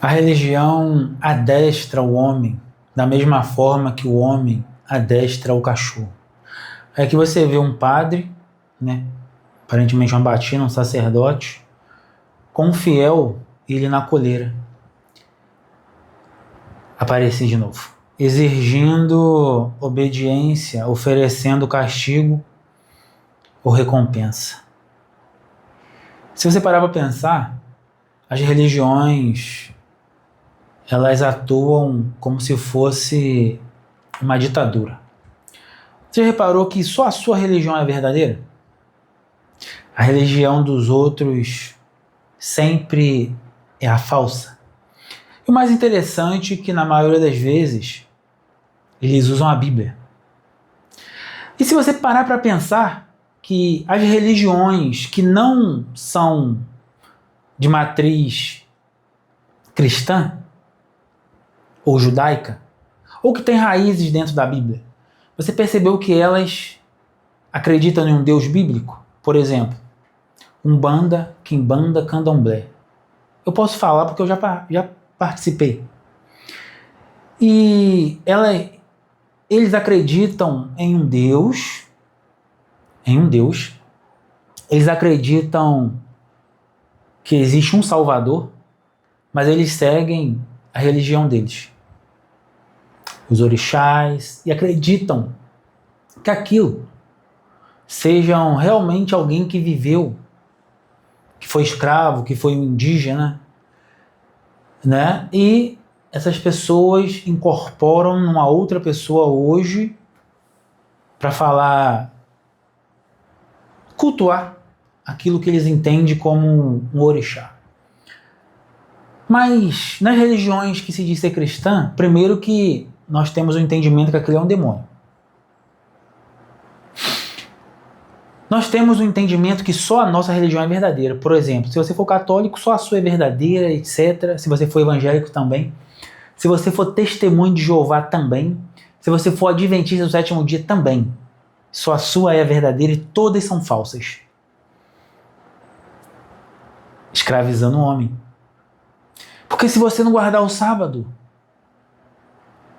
A religião adestra o homem da mesma forma que o homem adestra o cachorro. É que você vê um padre, né, aparentemente um batina, um sacerdote, com um fiel, ele na coleira. Aparecer de novo, exigindo obediência, oferecendo castigo ou recompensa. Se você parar para pensar, as religiões, elas atuam como se fosse uma ditadura. Você reparou que só a sua religião é verdadeira? A religião dos outros sempre é a falsa. E o mais interessante é que na maioria das vezes eles usam a Bíblia. E se você parar para pensar que as religiões que não são de matriz cristã ou judaica, ou que têm raízes dentro da Bíblia, você percebeu que elas acreditam em um Deus bíblico? Por exemplo, Umbanda, Quimbanda, Candomblé. Eu posso falar porque eu já participei. E eles acreditam em um Deus, eles acreditam que existe um Salvador, mas eles seguem a religião deles, os orixás, e acreditam que aquilo sejam realmente alguém que viveu, que foi escravo, que foi indígena, né? E essas pessoas incorporam numa outra pessoa hoje para falar, cultuar aquilo que eles entendem como um orixá. Mas nas religiões que se diz ser cristã, primeiro que nós temos o entendimento que aquilo é um demônio. Nós temos o entendimento que só a nossa religião é verdadeira. Por exemplo, se você for católico, só a sua é verdadeira, etc. Se você for evangélico também. Se você for testemunho de Jeová também. Se você for adventista do sétimo dia também. Só a sua é verdadeira e todas são falsas. Escravizando o homem. Porque se você não guardar o sábado,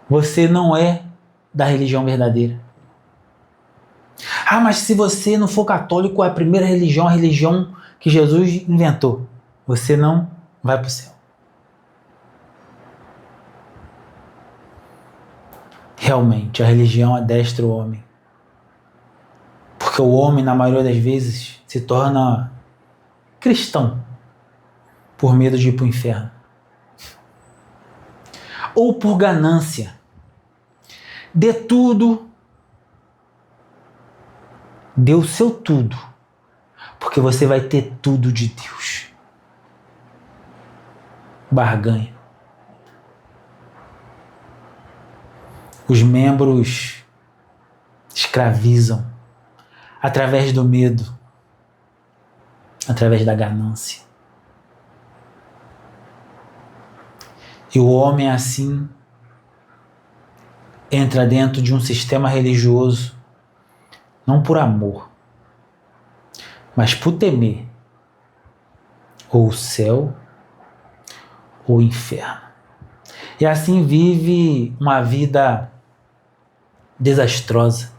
você não é da religião verdadeira. Ah, mas se você não for católico, é a primeira religião, a religião que Jesus inventou. Você não vai para o céu. Realmente, a religião adestra o homem. Porque o homem, na maioria das vezes, se torna cristão por medo de ir para o inferno. Ou por ganância. Dê tudo. Dê o seu tudo. Porque você vai ter tudo de Deus. Barganha. Os membros escravizam através do medo, através da ganância. E o homem assim entra dentro de um sistema religioso não por amor, mas por temer ou o céu ou o inferno. E assim vive uma vida desastrosa.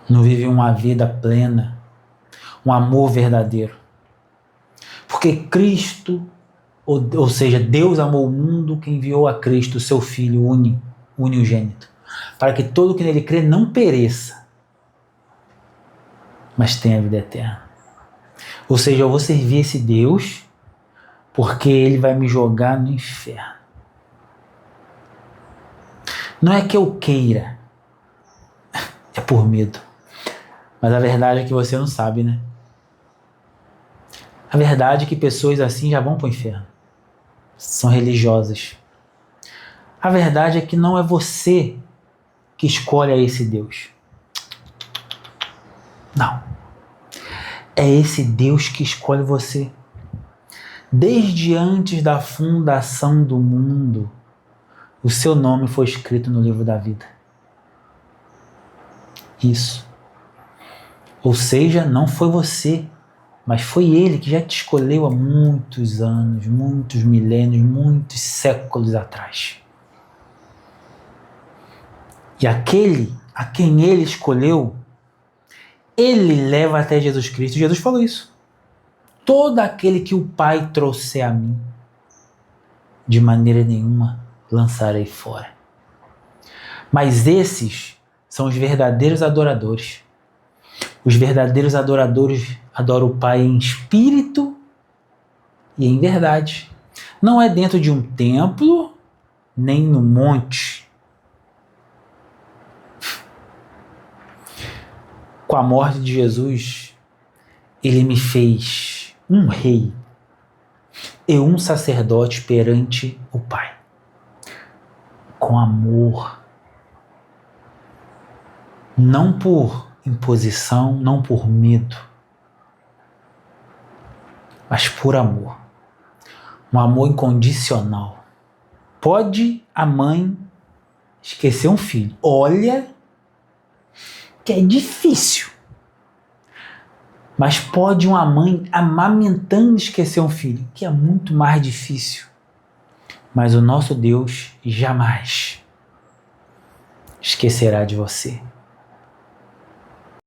Não vive uma vida plena, um amor verdadeiro. Porque Cristo, ou seja, Deus amou o mundo que enviou a Cristo, seu Filho unigênito, para que todo que nele crê não pereça, mas tenha vida eterna. Ou seja, eu vou servir esse Deus porque ele vai me jogar no inferno. Não é que eu queira, é por medo. Mas a verdade é que você não sabe, né? A verdade é que pessoas assim já vão para o inferno. São religiosas. A verdade é que não é você que escolhe esse Deus. Não. É esse Deus que escolhe você. Desde antes da fundação do mundo, o seu nome foi escrito no livro da vida. Isso. Ou seja, não foi você Mas foi Ele que já te escolheu há muitos anos, muitos milênios, muitos séculos atrás. E aquele a quem Ele escolheu, Ele leva até Jesus Cristo. Jesus falou isso. Todo aquele que o Pai trouxer a mim, de maneira nenhuma lançarei fora. Mas esses são os verdadeiros adoradores. Os verdadeiros adoradores adoram o Pai em espírito e em verdade. Não é dentro de um templo, nem no monte. Com a morte de Jesus, Ele me fez um rei e um sacerdote perante o Pai. Com amor. Não por imposição, não por medo, mas por amor. Um amor incondicional. Pode a mãe esquecer um filho. Olha que é difícil. Mas pode uma mãe amamentando esquecer um filho, que é muito mais difícil. Mas o nosso Deus jamais esquecerá de você.